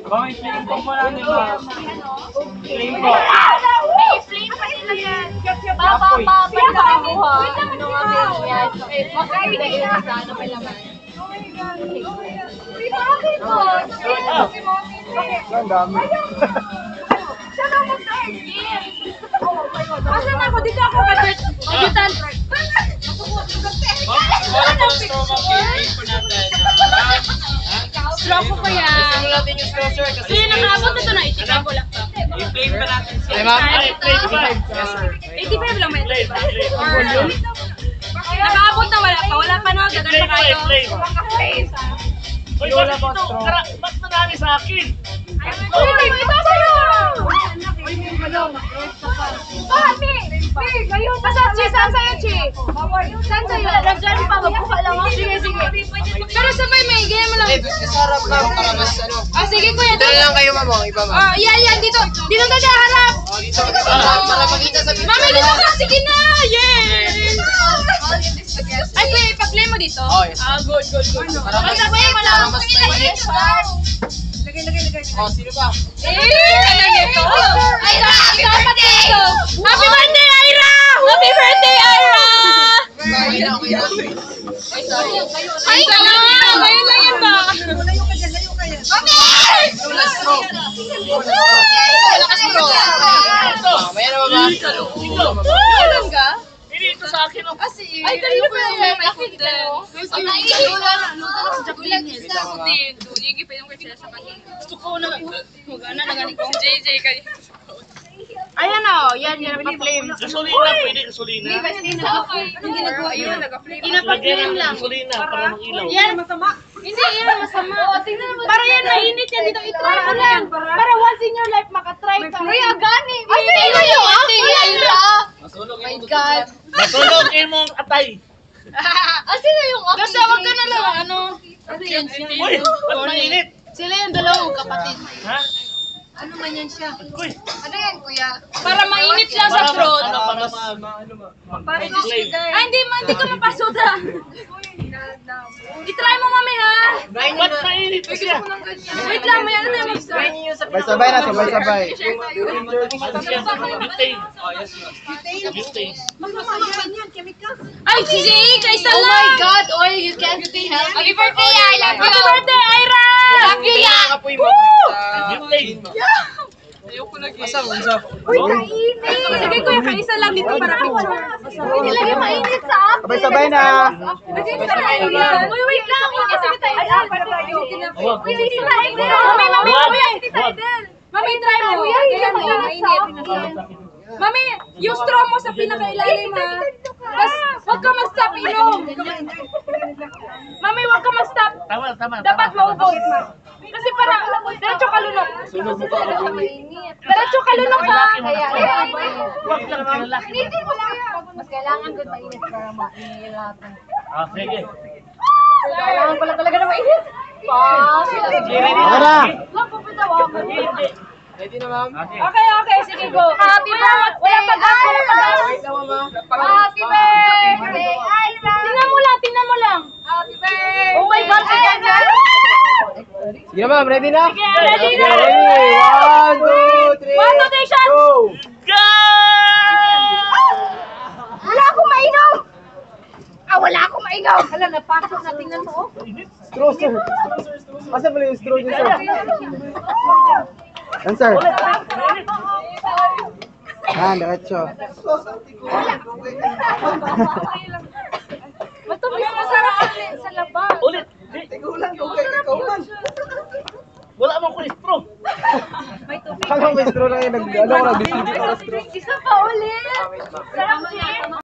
Bang, i-flame ko muna nila. Flame ko. May i-flame pa nila yan. Pagkakuha. Makainin na sa ano may laman. Bakit po? Ang dami. Saan ako sa engine? Asan ako? Dito ako ka-church. Ajutan. Straw ko pa yan. Simulan natin yung straw, sir. Kasi Hindi, nakaabot na ito na 85 ko lang. i-flame pa natin siya. Ay, ma'am? 85. Yes, sir. 85 lang may Flame, flame. nakaabot na wala pa. Wala pa no. Gagawin pa kayo. Flame. Uy, bakit ito? Ba't marami sa akin? Uy, ito sa'yo! Mami! Ngayon! Saan sa'yo, Chi? Saan sa'yo? Nandiyan pa, magkuha lang ako. Sige. Pero sabay, may game mo lang. Eh, doon sa harap lang para mas ano. Sige, kuya. Dito lang kayo, mama. Iba, ma'am. Yan. Dito na sa harap. Dito para makita sa video. Mami, dito ka. Sige na. Yes! Ay, kuya, ipa-play mo dito. Oh, yes. Good. Para mas mainit. Oh, sino ba? Ira, ikaw pa dito. Happy birthday, Ira! Happy birthday, Ira! Okay na. Ay, ngayon lang yan ba? Mami! Malakas mo. Mamaya na, mama. Alam ka? Hindi ito sa akin. Ay, kanina pa yung may makikita din. Gusto ko na magana na galing ko. JJ kayo. Ayan o, yan napa-flame. Gasolina, pwede gasolina. Anong ginagawa? Ayun, nag-flame. Lagyan Inapa-flame ng lang. gasolina para mag-ilaw. Yan, masama. Hindi, yan masama. Para yan, mainit yan dito. I-try mo lang. Para once in your life, makatry ka. Uy, agani. Ay, sino yung ating Ira? My God. Matulogin mo ang atay. Sino yung aking? Kasi wag ka na lang, ano? Uy, ba't mainit? Sila yung dalawang kapatid. Ha? Ano man yan siya? Uy, Ano yan, kuya? Para mainit siya sa throat. Para flame. Ay, hindi ka mapasuda. I-try mo, mami, ha? Ba't mainit pa siya? Wait lang, may ano tayo mag-try. Sabay na, sabay. Butane. Ay, sige, kaisa lang. Oh my God, oy, you can't be healthy. Happy birthday, I love you. Happy birthday, Ira! Love you, ya! Butane. Asa mo, Unsa? Uy, kainit. Sige, kuya, kaisa lang dito para picture. Hindi lagi mainit sa akin. Sabay na. Uy, wait lang. Sige tayo. Uy, wait lang. Mami, kuya, hindi tayo din. Mami, try mo. Kuya, hindi mainit sa akin. Mami, yung straw mo sa pinakailalim, ha? Bas, huwag ka mag-stop inom. Mami, huwag ka mag-stop. Tama. Dapat maubos. Kasi para, diretso kalunok. Diretso kalunok, ha? Huwag lang lalaki. Initin mo lang. Mas kailangan ko mainit para makilatan. Sige. Kailangan pala talaga na mainit. Tara. Ready na, ma'am? Okay, sige, go. Happy birthday! Wala pag-gas. Wait na, mama. Happy birthday, Ira! Tingnan mo lang. Happy birthday! Oh my God, Ira! Sige na, ma'am. Ready na? Ready na! Ready. 1, 2, 3. 1, 2, 3, shot! Go! Go! Wala akong mainom! Wala akong mainom! Hala, napasok na. Tingnan mo, Straw, sir. Asa pala yung straw niyo, sir? Yan, sir. Diretso. Matumis na sarap sa labas. Ulit. Tigulan ko kay kauman. Wala mo ko straw. Kala may straw lang yung nag-ano ko, nag-distinct ako straw. Isa pa ulit. Sarap, Jim.